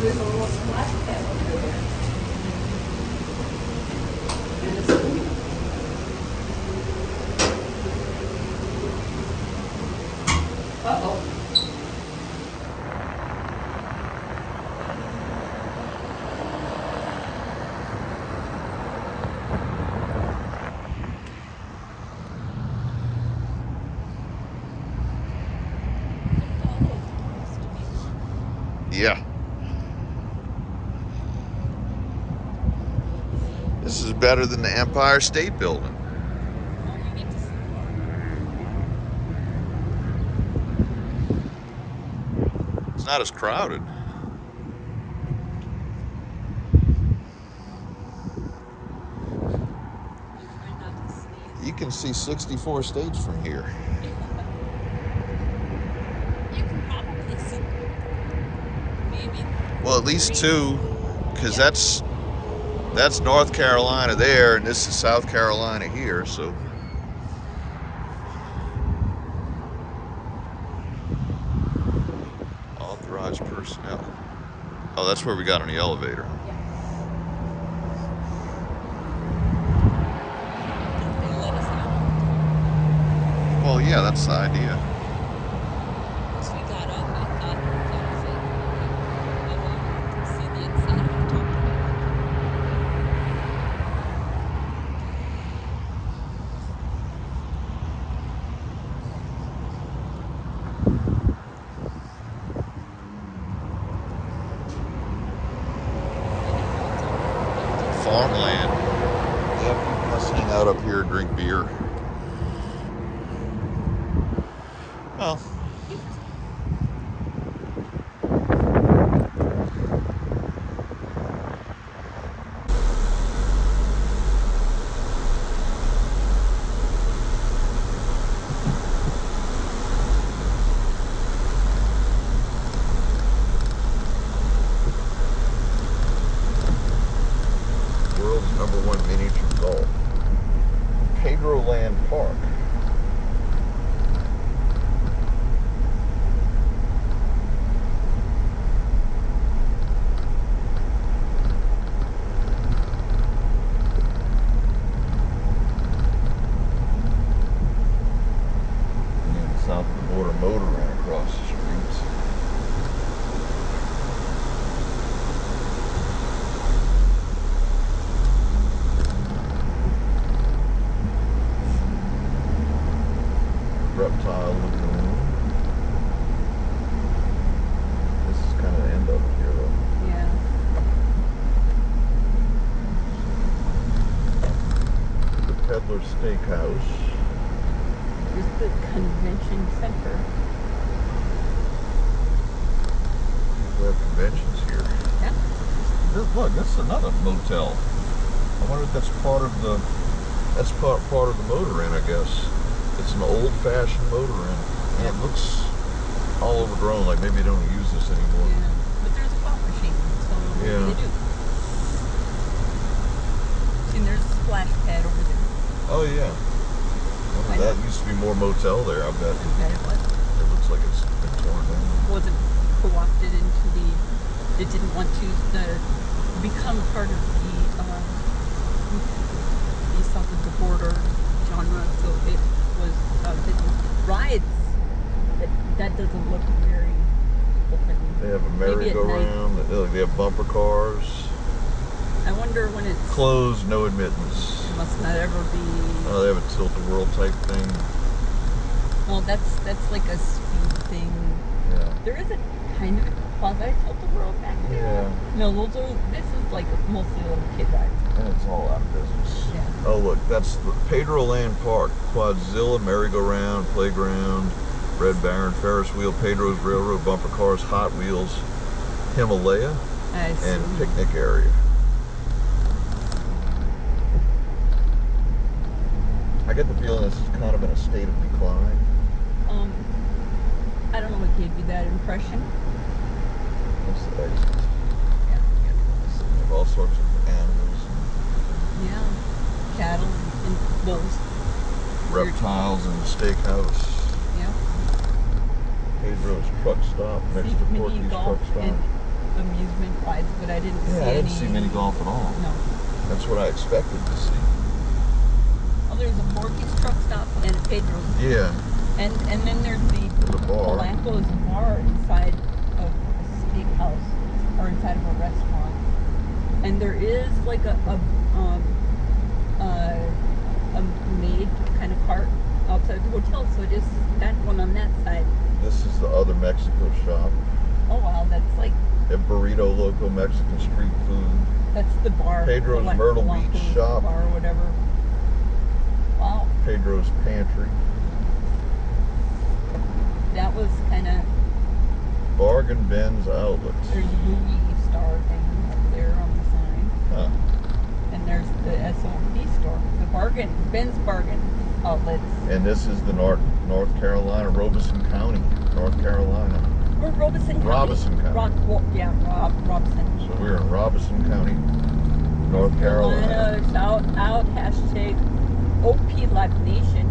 There's a little splash pad over there. And a swimming. Uh-oh. Yeah. This is better than the Empire State Building. It's not as crowded. You can see 64 states from here. You can probably see maybe. Well, at least two, because that's North Carolina there, and this is South Carolina here, so. Authorized personnel. Oh, that's where we got on the elevator. They let us out. Well, yeah, that's the idea. So we got up, I thought that was it. I wanted to see the inside and talk to them. Farmland. Yeah, people must hang out up here and drink beer. Well. World's #1 miniature golf. Pedroland Park. And south of the border motor ran across the streets. Reptile Lagoon. This is kind of the end of it here, though. Yeah. The Peddler Steakhouse. This is the convention center. We have conventions here. Yeah. Look, this is another motel. I wonder if that's part of the part of the motor inn, I guess. It's an old-fashioned motor inn, and it looks all overgrown, like maybe they don't use this anymore. Yeah. But there's a pop machine, so Yeah. what do they do? See, there's a splash pad over there. Oh yeah. Well, that used to be more motel there, I bet. I bet it was. It looks like it's been torn down. Wasn't co-opted into the. It didn't want to become part of the south of the border genre, so it was business rides. That doesn't look very open. They have a Maybe at merry-go-round. They have bumper cars. I wonder when it's Closed, no admittance. it must not ever be. Oh, they have a tilt-a-whirl type thing. Well, that's like a speed thing. Yeah. There is a kind of a quasi tilt-a-whirl back there. Yeah. No, this is like mostly little kid rides. And it's all out of business. Yeah. Oh, look, that's the Pedroland Park. Quadzilla, merry-go-round, playground, Red Baron, Ferris wheel, Pedro's Railroad, bumper cars, Hot Wheels, Himalaya, I see. and picnic area. I get the feeling this is kind of in a state of decline. I don't know what gave you that impression? That's the exit. Yeah. They have all sorts of animals, Yeah. Cattle and bulls. reptiles, and the steakhouse. Yeah. Pedro's truck stop next See to mini Porky's golf truck stop. and amusement rides, but I didn't see Yeah, I any. didn't see mini golf at all. No. That's what I expected to see. Oh, there's a Porky's truck stop and a Pedro's. Yeah, And then there's the there's a bar. Polanco's bar inside of a steakhouse or inside of a restaurant. And there is like a maid kind of cart outside the hotel, so it is that one on that side. This is the other Mexico shop. Oh wow, that's like A Burrito Loco Mexican street food. that's the bar. Pedro's Myrtle Beach Polanco's shop. bar or whatever. Wow, Pedro's Pantry. that was kind of. Bargain Ben's Outlets. There's a movie star thing up there on the sign. Huh. And there's the SOP store, the Ben's Bargain Outlets. And this is the North Carolina, Robeson County, North Carolina. We're Robeson County. Robeson County. Robeson. So we're in Robeson County, North Carolina. Carolina, shout out, hashtag OP Live Nation.